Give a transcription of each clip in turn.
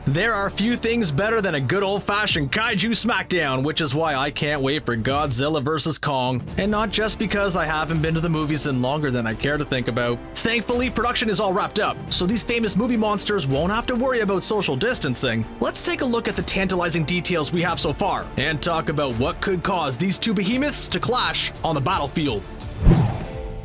There are few things better than a good old-fashioned kaiju smackdown, which is why I can't wait for Godzilla vs. Kong, and not just because I haven't been to the movies in longer than I care to think about. Thankfully, production is all wrapped up, so these famous movie monsters won't have to worry about social distancing. Let's take a look at the tantalizing details we have so far, and talk about what could cause these two behemoths to clash on the battlefield.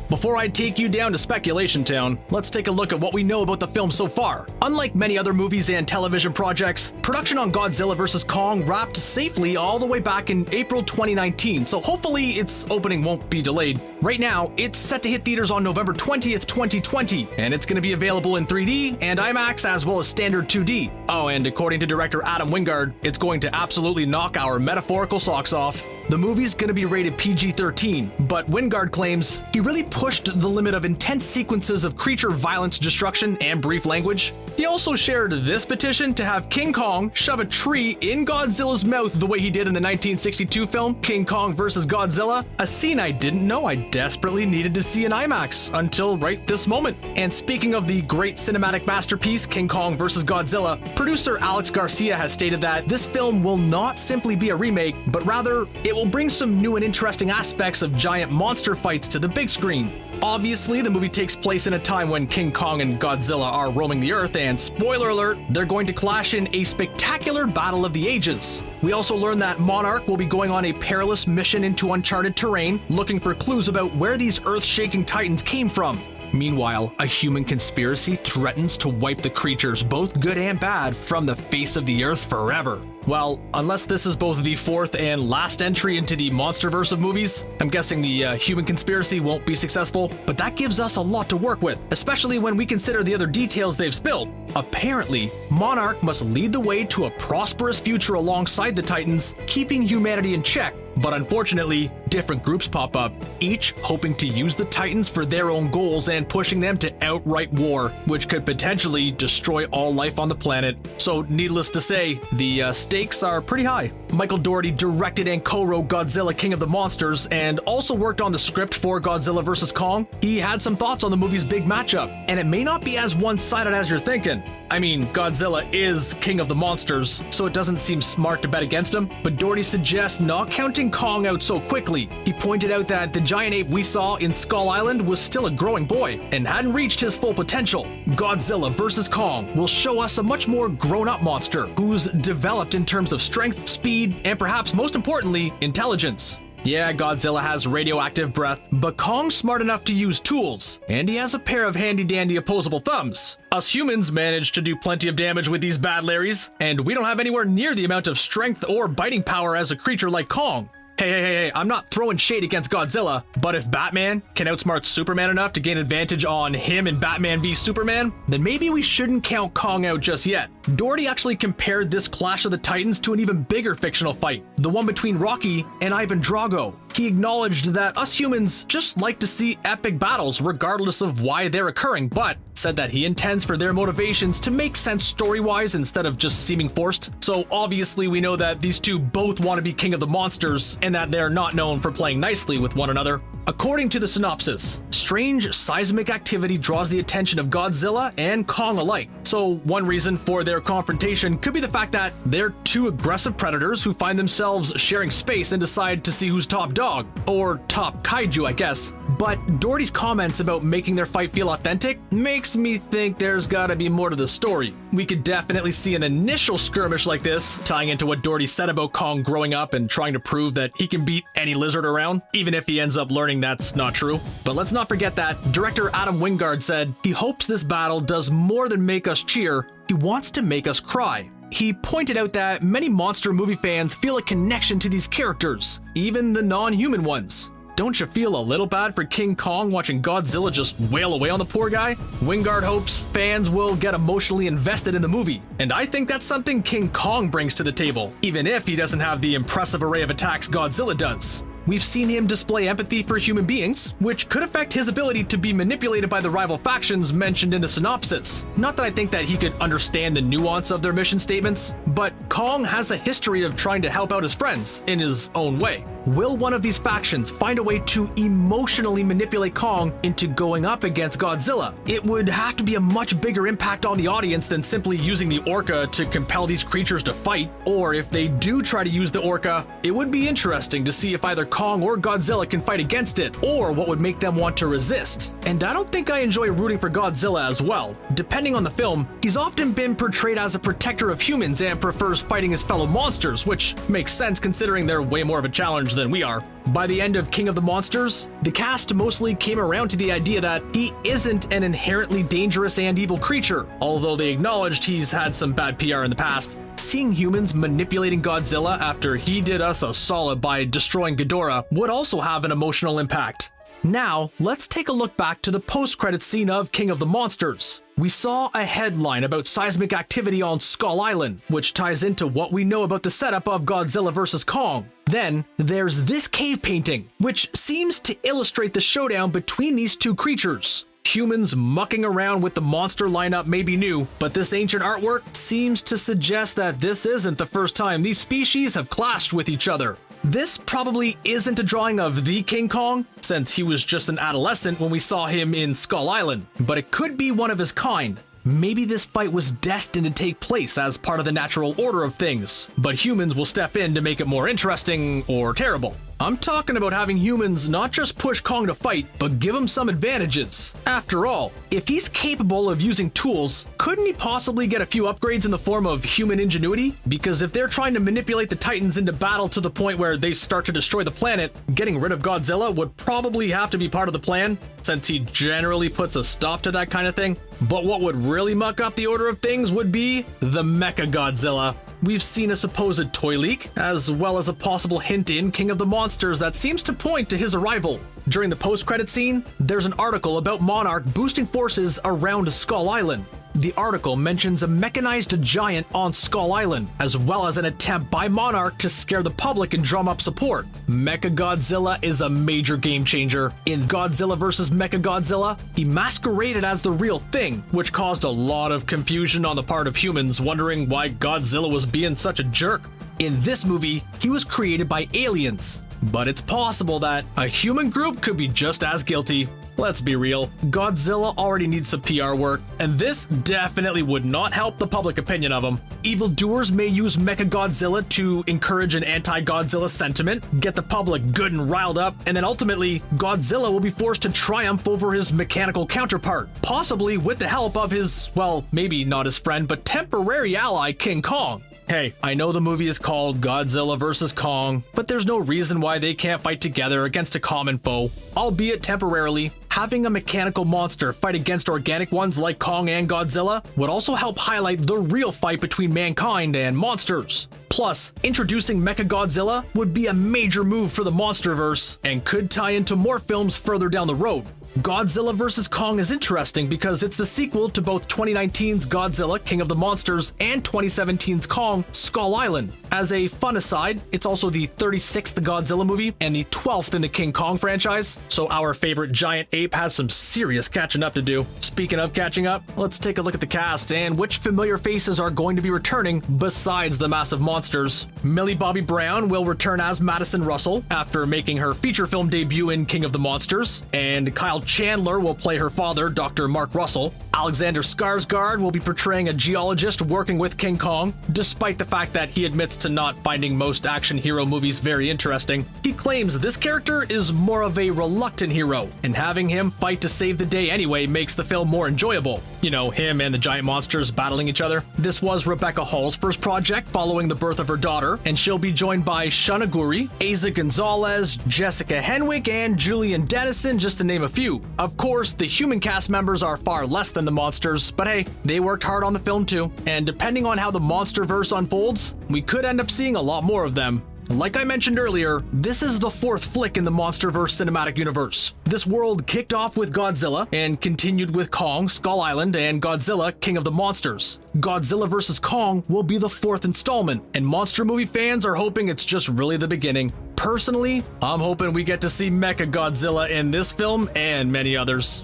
Before I take you down to Speculation Town, let's take a look at what we know about the film so far. Unlike many other movies and television projects, production on Godzilla vs. Kong wrapped safely all the way back in April 2019, so hopefully its opening won't be delayed. Right now, it's set to hit theaters on November 20th, 2020, and it's going to be available in 3D and IMAX as well as standard 2D. Oh, and according to director Adam Wingard, it's going to absolutely knock our metaphorical socks off. The movie's gonna be rated PG-13, but Wingard claims he really pushed the limit of intense sequences of creature violence, destruction, and brief language. He also shared this petition to have King Kong shove a tree in Godzilla's mouth the way he did in the 1962 film King Kong vs. Godzilla, a scene I didn't know I desperately needed to see in IMAX until right this moment. And speaking of the great cinematic masterpiece King Kong vs. Godzilla, producer Alex Garcia has stated that this film will not simply be a remake, but rather it will bring some new and interesting aspects of giant monster fights to the big screen. Obviously, the movie takes place in a time when King Kong and Godzilla are roaming the earth, and spoiler alert, they're going to clash in a spectacular battle of the ages. We also learn that Monarch will be going on a perilous mission into uncharted terrain, looking for clues about where these earth-shaking titans came from. Meanwhile, a human conspiracy threatens to wipe the creatures, both good and bad, from the face of the earth forever. Well, unless this is both the fourth and last entry into the Monsterverse of movies, I'm guessing the human conspiracy won't be successful, but that gives us a lot to work with, especially when we consider the other details they've spilled. Apparently, Monarch must lead the way to a prosperous future alongside the Titans, keeping humanity in check. But unfortunately, different groups pop up, each hoping to use the Titans for their own goals and pushing them to outright war, which could potentially destroy all life on the planet. So needless to say, the stakes are pretty high. Michael Dougherty directed and co-wrote Godzilla King of the Monsters and also worked on the script for Godzilla vs. Kong. He had some thoughts on the movie's big matchup, and it may not be as one-sided as you're thinking. I mean, Godzilla is King of the Monsters, so it doesn't seem smart to bet against him, but Dougherty suggests not counting Kong out so quickly. He pointed out that the giant ape we saw in Skull Island was still a growing boy and hadn't reached his full potential. Godzilla vs. Kong will show us a much more grown-up monster who's developed in terms of strength, speed, and perhaps most importantly, intelligence. Yeah, Godzilla has radioactive breath, but Kong's smart enough to use tools, and he has a pair of handy-dandy opposable thumbs. Us humans manage to do plenty of damage with these bad Larrys, and we don't have anywhere near the amount of strength or biting power as a creature like Kong. Hey, I'm not throwing shade against Godzilla, but if Batman can outsmart Superman enough to gain advantage on him in Batman v Superman, then maybe we shouldn't count Kong out just yet. Dougherty actually compared this Clash of the Titans to an even bigger fictional fight, the one between Rocky and Ivan Drago. He acknowledged that us humans just like to see epic battles regardless of why they're occurring, but said that he intends for their motivations to make sense story-wise instead of just seeming forced. So obviously we know that these two both want to be king of the monsters and that they're not known for playing nicely with one another. According to the synopsis, strange seismic activity draws the attention of Godzilla and Kong alike. So one reason for their confrontation could be the fact that they're two aggressive predators who find themselves sharing space and decide to see who's top dog, or top kaiju, I guess. But Dougherty's comments about making their fight feel authentic makes me think there's gotta be more to the story. We could definitely see an initial skirmish like this, tying into what Dougherty said about Kong growing up and trying to prove that he can beat any lizard around, even if he ends up learning that's not true. But let's not forget that director Adam Wingard said he hopes this battle does more than make us cheer, he wants to make us cry. He pointed out that many monster movie fans feel a connection to these characters, even the non-human ones. Don't you feel a little bad for King Kong watching Godzilla just wail away on the poor guy? Wingard hopes fans will get emotionally invested in the movie, and I think that's something King Kong brings to the table, even if he doesn't have the impressive array of attacks Godzilla does. We've seen him display empathy for human beings, which could affect his ability to be manipulated by the rival factions mentioned in the synopsis. Not that I think that he could understand the nuance of their mission statements, but Kong has a history of trying to help out his friends in his own way. Will one of these factions find a way to emotionally manipulate Kong into going up against Godzilla? It would have to be a much bigger impact on the audience than simply using the orca to compel these creatures to fight, or if they do try to use the orca, it would be interesting to see if either Kong or Godzilla can fight against it, or what would make them want to resist. And I don't think I enjoy rooting for Godzilla as well. Depending on the film, he's often been portrayed as a protector of humans and prefers fighting his fellow monsters, which makes sense considering they're way more of a challenge than we are. By the end of King of the Monsters, the cast mostly came around to the idea that he isn't an inherently dangerous and evil creature, although they acknowledged he's had some bad PR in the past. Seeing humans manipulating Godzilla after he did us a solid by destroying Ghidorah would also have an emotional impact. Now, let's take a look back to the post-credits scene of King of the Monsters. We saw a headline about seismic activity on Skull Island, which ties into what we know about the setup of Godzilla vs. Kong. Then, there's this cave painting, which seems to illustrate the showdown between these two creatures. Humans mucking around with the monster lineup may be new, but this ancient artwork seems to suggest that this isn't the first time these species have clashed with each other. This probably isn't a drawing of the King Kong, since he was just an adolescent when we saw him in Skull Island, but it could be one of his kind. Maybe this fight was destined to take place as part of the natural order of things, but humans will step in to make it more interesting or terrible. I'm talking about having humans not just push Kong to fight, but give him some advantages. After all, if he's capable of using tools, couldn't he possibly get a few upgrades in the form of human ingenuity? Because if they're trying to manipulate the Titans into battle to the point where they start to destroy the planet, getting rid of Godzilla would probably have to be part of the plan, since he generally puts a stop to that kind of thing. But what would really muck up the order of things would be the Mecha Godzilla. We've seen a supposed toy leak, as well as a possible hint in King of the Monsters that seems to point to his arrival. During the post-credit scene, there's an article about Monarch boosting forces around Skull Island. The article mentions a mechanized giant on Skull Island, as well as an attempt by Monarch to scare the public and drum up support. Mechagodzilla is a major game changer. In Godzilla vs. Mechagodzilla, he masqueraded as the real thing, which caused a lot of confusion on the part of humans wondering why Godzilla was being such a jerk. In this movie, he was created by aliens, but it's possible that a human group could be just as guilty. Let's be real, Godzilla already needs some PR work, and this definitely would not help the public opinion of him. Evildoers may use Mechagodzilla to encourage an anti-Godzilla sentiment, get the public good and riled up, and then ultimately, Godzilla will be forced to triumph over his mechanical counterpart, possibly with the help of his, well, maybe not his friend, but temporary ally King Kong. Hey, I know the movie is called Godzilla vs. Kong, but there's no reason why they can't fight together against a common foe, albeit temporarily. Having a mechanical monster fight against organic ones like Kong and Godzilla would also help highlight the real fight between mankind and monsters. Plus, introducing Mechagodzilla would be a major move for the Monsterverse and could tie into more films further down the road. Godzilla vs. Kong is interesting because it's the sequel to both 2019's Godzilla, King of the Monsters, and 2017's Kong, Skull Island. As a fun aside, it's also the 36th Godzilla movie and the 12th in the King Kong franchise, so our favorite giant ape has some serious catching up to do. Speaking of catching up, let's take a look at the cast and which familiar faces are going to be returning besides the massive monsters. Millie Bobby Brown will return as Madison Russell after making her feature film debut in King of the Monsters, and Kyle Chandler will play her father, Dr. Mark Russell. Alexander Skarsgård will be portraying a geologist working with King Kong, despite the fact that he admits to not finding most action hero movies very interesting. He claims this character is more of a reluctant hero, and having him fight to save the day anyway makes the film more enjoyable. You know, him and the giant monsters battling each other. This was Rebecca Hall's first project following the birth of her daughter, and she'll be joined by Shana Guri, Asa Gonzalez, Jessica Henwick, and Julian Dennison, just to name a few. Of course, the human cast members are far less than the monsters, but hey, they worked hard on the film too, and depending on how the Monsterverse unfolds, we could end up seeing a lot more of them. Like I mentioned earlier, this is the fourth flick in the Monsterverse cinematic universe. This world kicked off with Godzilla and continued with Kong, Skull Island, and Godzilla, King of the Monsters. Godzilla vs. Kong will be the fourth installment, and monster movie fans are hoping it's just really the beginning. Personally, I'm hoping we get to see Mechagodzilla in this film and many others.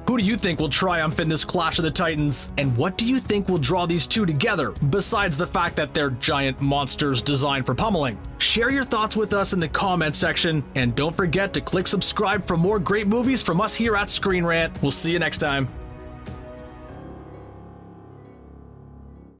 Who Who do you think will triumph in this Clash of the Titans? And what do you think will draw these two together, besides the fact that they're giant monsters designed for pummeling? Share your thoughts with us in the comment section, and don't forget to click subscribe for more great movies from us here at Screen Rant. We'll see you next time.